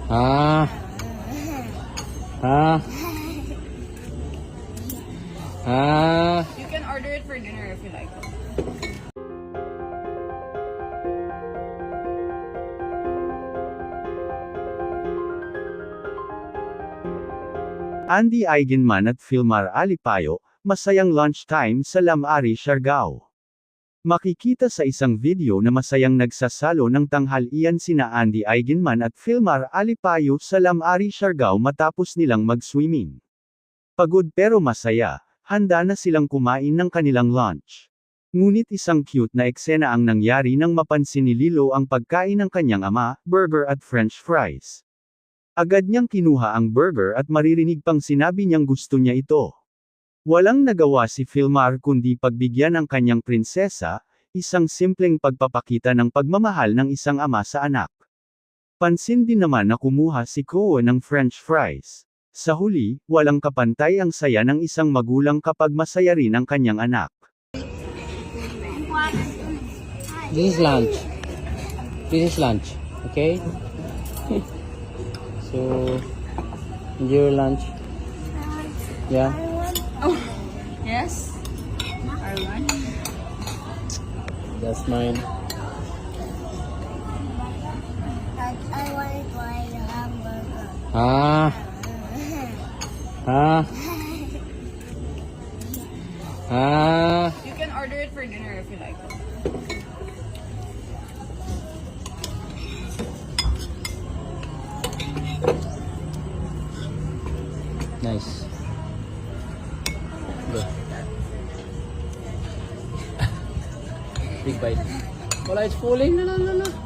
Ah. Ah. Ah. You can order it for dinner if you like. Andy Eigenman at Filmar Alipayo, masayang lunchtime sa Lamari, Siargao. Makikita sa isang video na masayang nagsasalo ng tanghalian sina Andy Eigenman at Filmar Alipayo sa Lamari, Siargao matapos nilang mag-swimming. Pagod pero masaya, handa na silang kumain ng kanilang lunch. Ngunit isang cute na eksena ang nangyari nang mapansin ni Lilo ang pagkain ng kanyang ama, burger at french fries. Agad niyang kinuha ang burger at maririnig pang sinabi niyang gusto niya ito. Walang nagawa si Filmar kundi pagbigyan ang kanyang prinsesa, isang simpleng pagpapakita ng pagmamahal ng isang ama sa anak. Pansin din naman na kumuha si Koa ng french fries. Sa huli, walang kapantay ang saya ng isang magulang kapag masaya rin ang kanyang anak. This is lunch. This is lunch. Okay? So, enjoy your lunch. Yeah. Oh, yes. Our lunch. That's mine. I want to try the hamburger. Ah. Ah. Ah. You can order it for dinner if you like. Nice. Go. Big bite. Wala, it's falling. No, no, no, no.